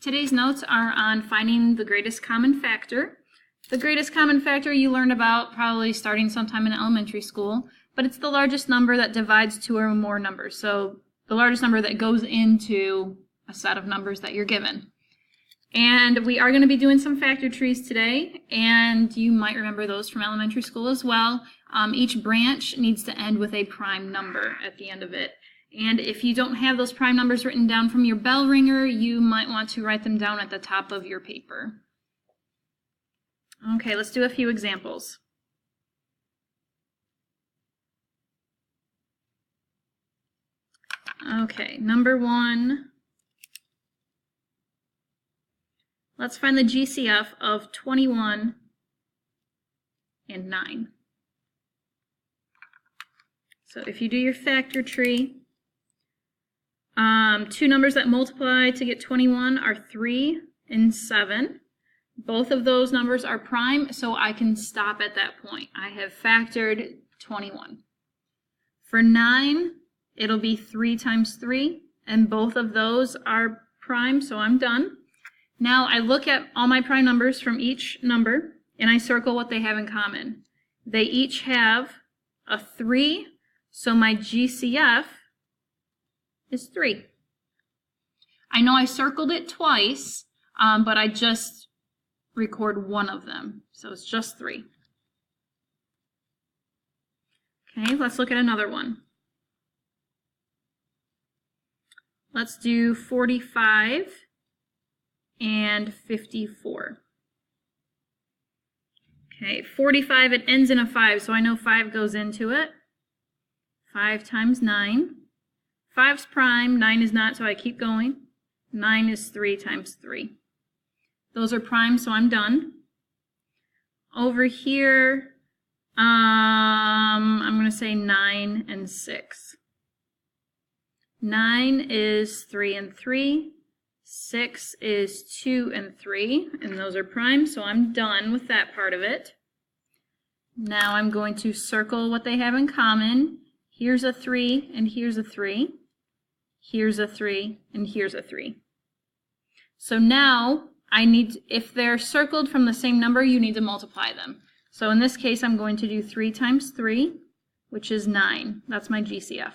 Today's notes are on finding the greatest common factor. The greatest common factor you learned about probably starting sometime in elementary school, but it's the largest number that divides two or more numbers. So the largest number that goes into a set of numbers that you're given. And we are going to be doing some factor trees today, and you might remember those from elementary school as well. Each branch needs to end with a prime number at the end of it. And if you don't have those prime numbers written down from your bell ringer, you might want to write them down at the top of your paper. Okay, let's do a few examples. Okay, number 1. Let's find the GCF of 21 and 9. So if you do your factor tree, two numbers that multiply to get 21 are 3 and 7. Both of those numbers are prime, so I can stop at that point. I have factored 21. For 9, it'll be 3 times 3, and both of those are prime, so I'm done. Now I look at all my prime numbers from each number, and I circle what they have in common. They each have a 3, so my GCF is 3. I know I circled it twice, but I just record one of them, so it's just 3. Okay, let's look at another one. Let's do 45 and 54. Okay, 45, it ends in a 5, so I know 5 goes into it. 5 times 9. 5's prime, 9 is not, so I keep going. 9 is 3 times 3. Those are prime, so I'm done. Over here, I'm going to say 9 and 6. 9 is 3 and 3. 6 is 2 and 3, and those are prime, so I'm done with that part of it. Now I'm going to circle what they have in common. Here's a 3, and here's a 3. Here's a 3, and here's a 3. So now, if they're circled from the same number, you need to multiply them. So in this case, I'm going to do 3 times 3, which is 9. That's my GCF.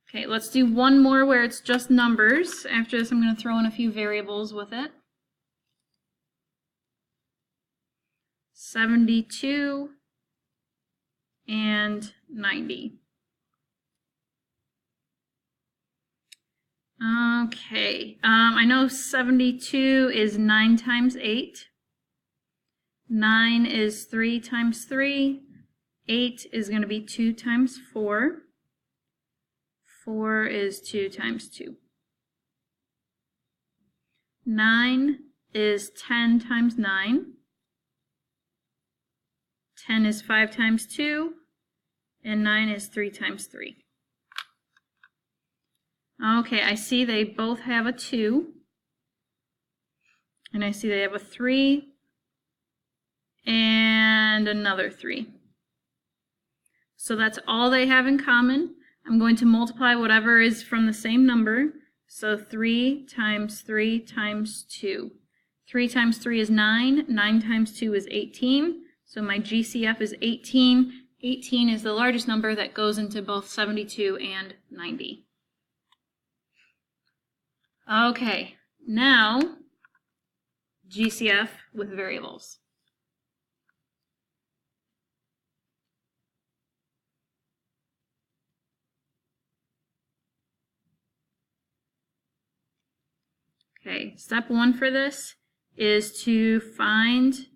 Okay, let's do one more where it's just numbers. After this, I'm going to throw in a few variables with it. 72 and 90. Okay, I know 72 is 9 times 8. 9 is 3 times 3. 8 is going to be 2 times 4. 4 is 2 times 2. 9 is 10 times 9. 10 is 5 times 2, and 9 is 3 times 3. Okay, I see they both have a 2, and I see they have a 3, and another 3. So that's all they have in common. I'm going to multiply whatever is from the same number, so 3 times 3 times 2. 3 times 3 is 9, 9 times 2 is 18. So my GCF is 18. 18 is the largest number that goes into both 72 and 90. Okay, now GCF with variables. Okay, step 1 for this is to find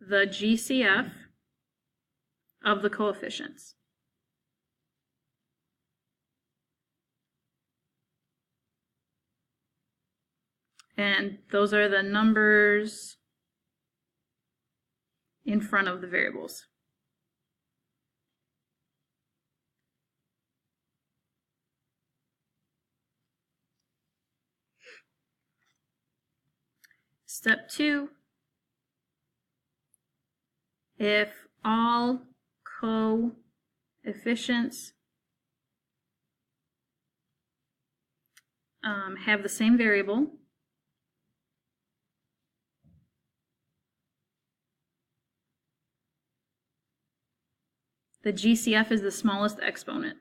the GCF of the coefficients. And those are the numbers in front of the variables. Step 2, if all coefficients have the same variable. The GCF is the smallest exponent.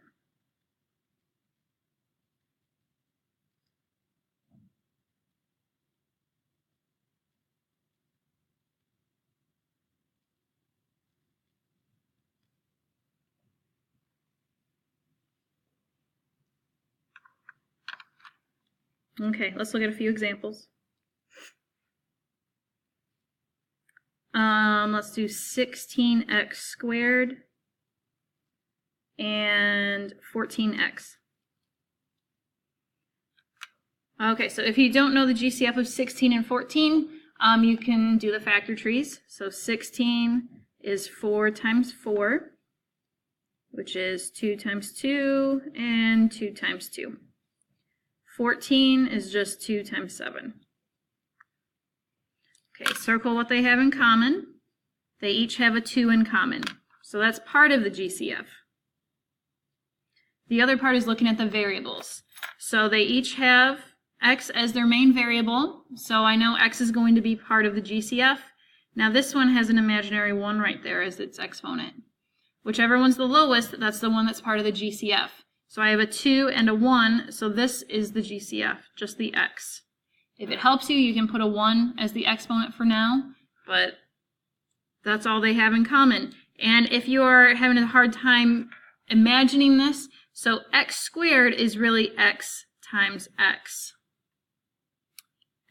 Okay, let's look at a few examples. Let's do 16x squared and 14x. Okay, so if you don't know the GCF of 16 and 14, you can do the factor trees. So 16 is 4 times 4, which is 2 times 2 and 2 times 2. 14 is just 2 times 7. Okay, circle what they have in common. They each have a 2 in common. So that's part of the GCF. The other part is looking at the variables. So they each have x as their main variable. So I know x is going to be part of the GCF. Now this one has an imaginary 1 right there as its exponent. Whichever one's the lowest, that's the one that's part of the GCF. So I have a 2 and a 1, so this is the GCF, just the x. If it helps you, you can put a 1 as the exponent for now, but that's all they have in common. And if you are having a hard time imagining this, so x squared is really x times x.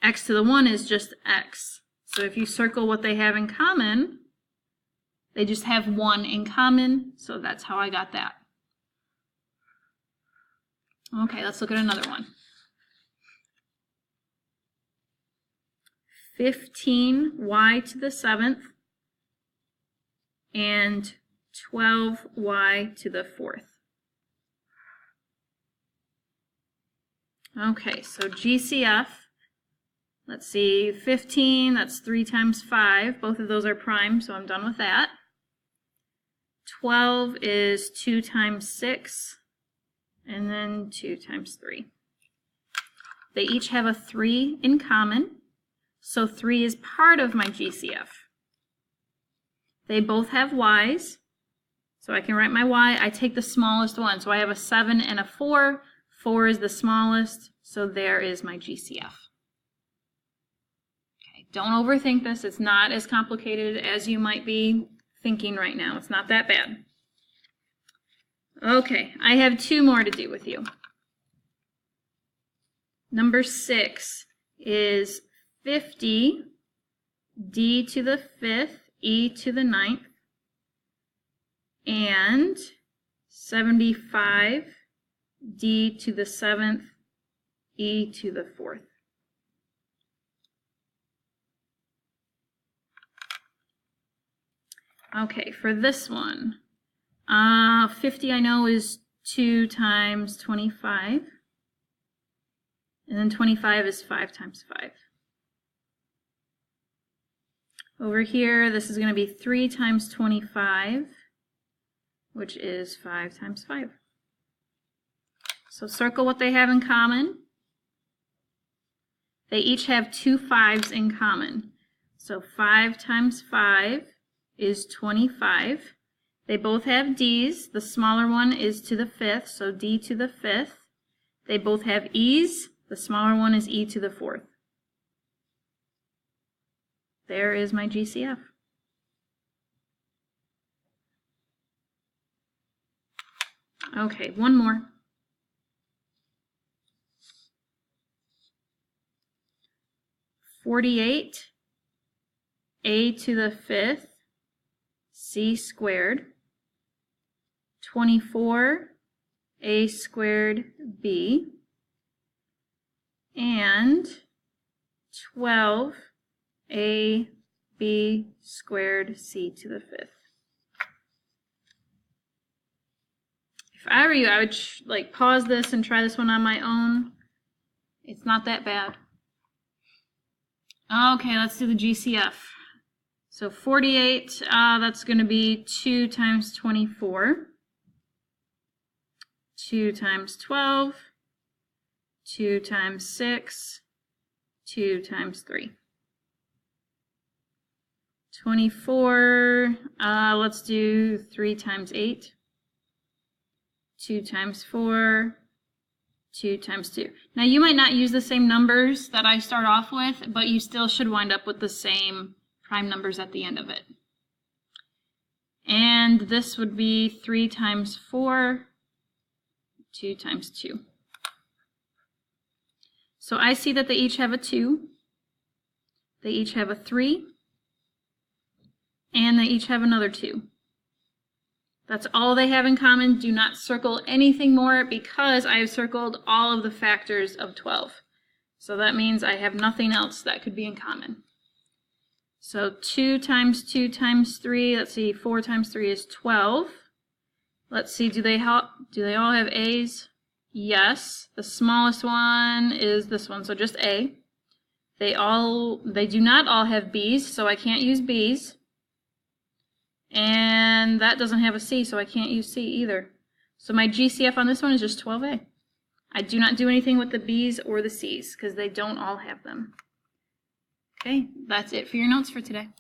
X to the 1 is just x. So if you circle what they have in common, they just have 1 in common, so that's how I got that. Okay, let's look at another one. 15y to the 7th and 12y to the 4th. Okay, so GCF, let's see, 15, that's 3 times 5. Both of those are prime, so I'm done with that. 12 is 2 times 6. And then 2 times 3. They each have a 3 in common, so 3 is part of my GCF. They both have y's, so I can write my y. I take the smallest one, so I have a 7 and a 4. 4 is the smallest, so there is my GCF. Okay, don't overthink this. It's not as complicated as you might be thinking right now. It's not that bad. Okay, I have 2 more to do with you. Number 6 is 50 d to the 5th, e to the 9th, and 75 d to the 7th, e to the 4th. Okay, for this one, 50 I know is 2 times 25, and then 25 is 5 times 5. Over here, this is going to be 3 times 25, which is 5 times 5. So circle what they have in common. They each have 2 5s in common. So 5 times 5 is 25. They both have d's. The smaller one is to the 5th, so d to the 5th. They both have e's. The smaller one is e to the 4th. There is my GCF. Okay, one more. $48 a to the 5th c squared, 24 a squared b, and 12 a b squared c to the 5th. If I were you, I would pause this and try this one on my own. It's not that bad. Okay, let's do the GCF. So 48, that's going to be 2 times 24, 2 times 12, 2 times 6, 2 times 3. 24, let's do 3 times 8, 2 times 4, 2 times 2. Now you might not use the same numbers that I start off with, but you still should wind up with the same prime numbers at the end of it. And this would be 3 times 4, 2 times 2. So I see that they each have a 2, they each have a 3, and they each have another 2. That's all they have in common. Do not circle anything more because I have circled all of the factors of 12. So that means I have nothing else that could be in common. So 2 times 2 times 3, let's see, 4 times 3 is 12. Let's see, do they all have A's? Yes. The smallest one is this one, so just A. They do not all have B's, so I can't use B's. And that doesn't have a C, so I can't use C either. So my GCF on this one is just 12A. I do not do anything with the B's or the C's because they don't all have them. Okay, that's it for your notes for today.